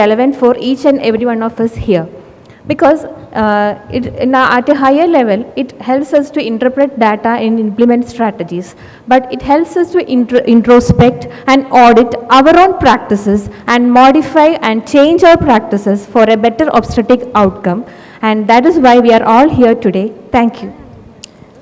relevant for each and every one of us here, because at a higher level it helps us to interpret data and implement strategies, but it helps us to introspect and audit our own practices and modify and change our practices for a better obstetric outcome, and that is why we are all here today. Thank you.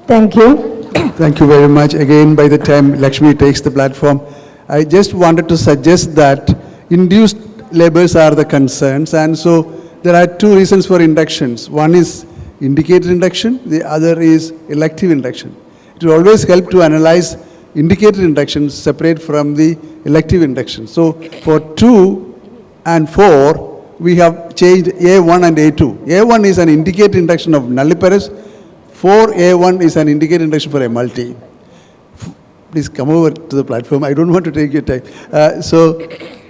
Thank you. Thank you very much. Again, by the time Lakshmi takes the platform, I just wanted to suggest that induced labors are the concerns, and so there are two reasons for inductions. One is indicated induction, the other is elective induction. It will always help to analyze indicated inductions separate from the elective induction. So for 2 and 4, we have changed A1 and A2. A1 is an indicated induction of nulliparous, 4A1 is an indicated induction for a multi. Please come over to the platform. I don't want to take your time. So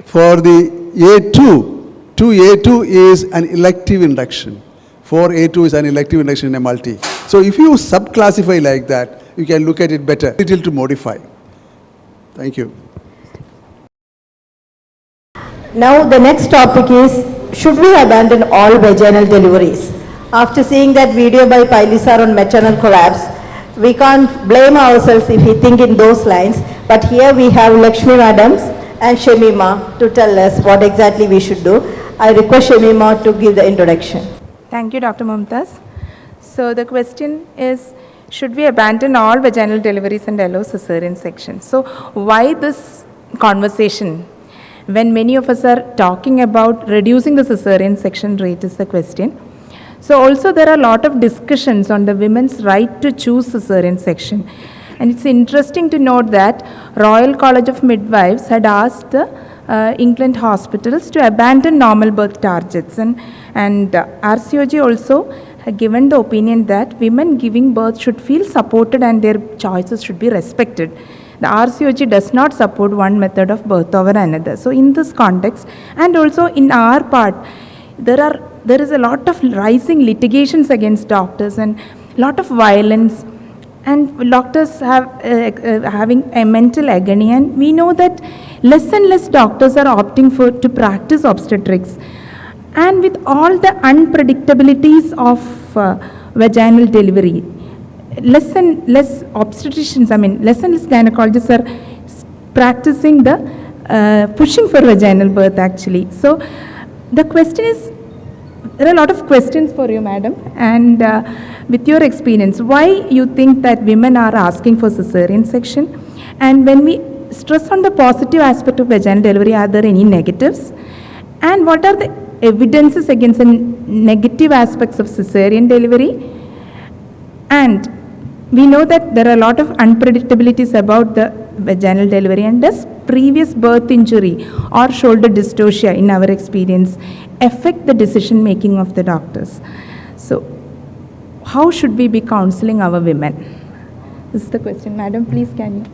for the A2, 2A2 is an elective induction. 4A2 is an elective induction in a multi. So if you subclassify like that, you can look at it better, little to modify. Thank you. Now the next topic is, should we abandon all vaginal deliveries? After seeing that video by Paili sir on maternal collapse, we can't blame ourselves if we think in those lines, but here we have Lakshmi madams and Shamima to tell us what exactly we should do. I request Shamima to give the introduction. Thank you, Dr. Mumtaz. So the question is, should we abandon all vaginal deliveries and allow cesarean section? So why this conversation when many of us are talking about reducing the cesarean section rate is the question. So also there are a lot of discussions on the women's right to choose cesarean section. And it's interesting to note that Royal College of Midwives had asked the England hospitals to abandon normal birth targets, and RCOG also had given the opinion that women giving birth should feel supported and their choices should be respected. The RCOG does not support one method of birth over another. So in this context, and also in our part, there is a lot of rising litigations against doctors and a lot of violence, and doctors having a mental agony, and we know that less and less doctors are opting to practice obstetrics. And with all the unpredictabilities of vaginal delivery, less and less obstetricians, less and less gynecologists are practicing pushing for vaginal birth actually. So the question is, there are a lot of questions for you, madam, and with your experience, why you think that women are asking for cesarean section? And when we stress on the positive aspect of vaginal delivery, are there any negatives? And what are the evidences against the negative aspects of cesarean delivery? And we know that there are a lot of unpredictabilities about the vaginal delivery, and does previous birth injury or shoulder dystocia in our experience affect the decision making of the doctors? So how should we be counseling our women? This is the question. Madam, please can you?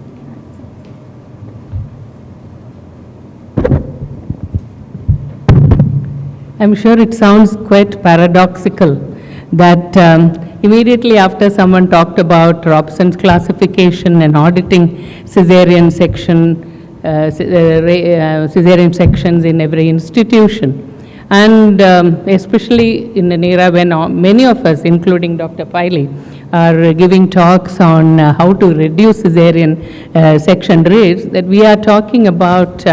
I'm sure it sounds quite paradoxical that immediately after someone talked about Robson's classification and auditing cesarean sections in every institution, and especially in an era when many of us, including Dr. Paili, are giving talks on how to reduce cesarean section rates, that we are talking about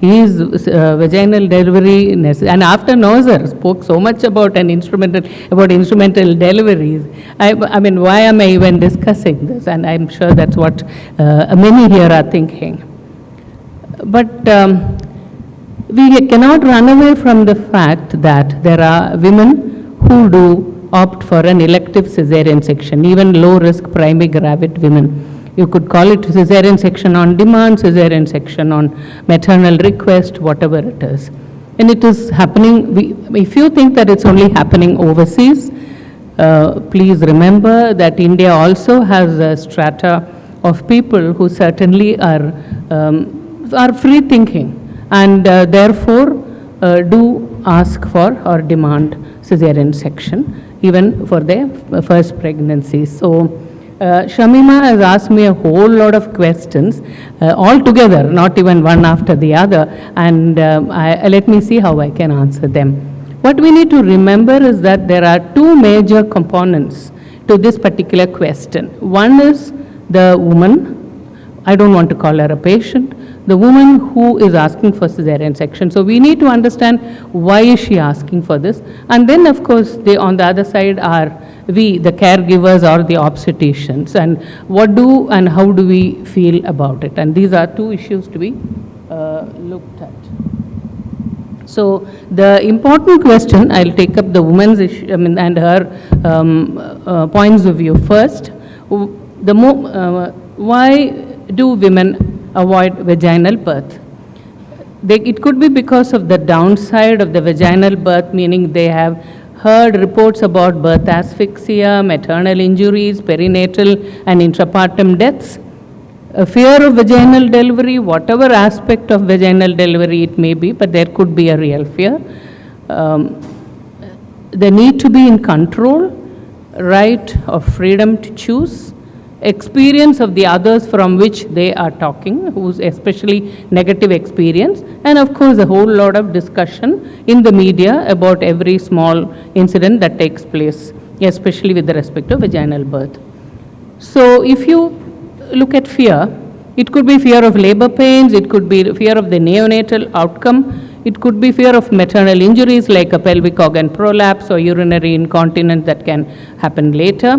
is vaginal delivery, and after Noser spoke so much about instrumental deliveries. I mean, why am I even discussing this? And I'm sure that's what many here are thinking. But we cannot run away from the fact that there are women who do opt for an elective cesarean section, even low-risk primary gravid women. You could call it cesarean section on demand, cesarean section on maternal request, whatever it is. And it is happening. If you think that it's only happening overseas, please remember that India also has a strata of people who certainly are free thinking, and therefore do ask for or demand cesarean section even for their first pregnancy. So Shamima has asked me a whole lot of questions all together, not even one after the other, and let me see how I can answer them. What we need to remember is that there are two major components to this particular question. One is the woman, I don't want to call her a patient, the woman who is asking for cesarean section. So we need to understand why is she asking for this. And then of course, on the other side are we, the caregivers or the obstetricians, and what do and how do we feel about it. And these are two issues to be looked at. So the important question, I'll take up the woman's issue, and her points of view first. Why do women avoid vaginal birth? It could be because of the downside of the vaginal birth, meaning they have heard reports about birth asphyxia, maternal injuries, perinatal and intrapartum deaths. A fear of vaginal delivery, whatever aspect of vaginal delivery it may be, but there could be a real fear. The need to be in control, right of freedom to choose, experience of the others from which they are talking, whose especially negative experience, and of course a whole lot of discussion in the media about every small incident that takes place, especially with respect to vaginal birth. So if you look at fear, it could be fear of labor pains, it could be fear of the neonatal outcome, it could be fear of maternal injuries like a pelvic organ prolapse or urinary incontinence that can happen later.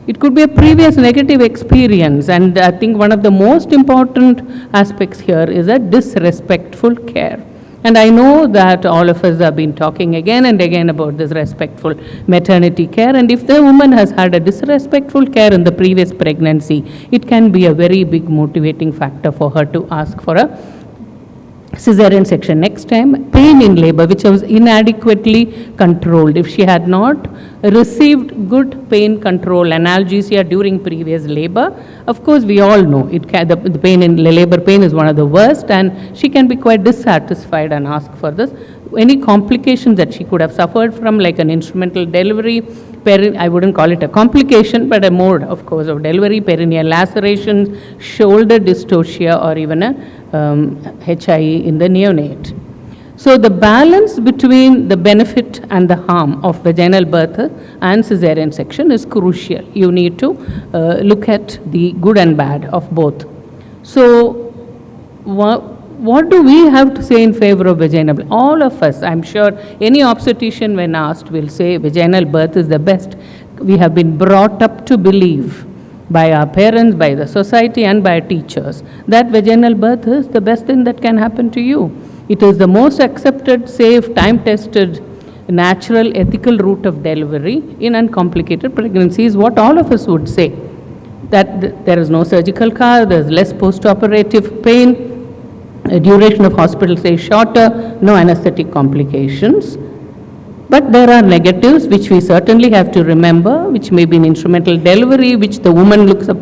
It could be a previous negative experience, and I think one of the most important aspects here is a disrespectful care. And I know that all of us have been talking again and again about this respectful maternity care, and if the woman has had a disrespectful care in the previous pregnancy, it can be a very big motivating factor for her to ask for a cesarean section. Next time, pain in labor, which was inadequately controlled. If she had not received good pain control, analgesia during previous labor, of course we all know the pain in labor pain is one of the worst, and she can be quite dissatisfied and ask for this. Any complications that she could have suffered from, like an instrumental delivery, I wouldn't call it a complication, but a mode, of course, of delivery, perineal lacerations, shoulder dystocia, or even a HIE in the neonate. So the balance between the benefit and the harm of vaginal birth and cesarean section is crucial. You need to look at the good and bad of both. So what do we have to say in favor of vaginal? All of us, I'm sure any obstetrician when asked will say vaginal birth is the best. We have been brought up to believe by our parents, by the society and by teachers that vaginal birth is the best thing that can happen to you. It is the most accepted, safe, time-tested, natural, ethical route of delivery in uncomplicated pregnancy is what all of us would say. That there is no surgical car, there is less post-operative pain, duration of hospital stay shorter, no anesthetic complications. But there are negatives which we certainly have to remember, which may be an instrumental delivery, which the woman looks up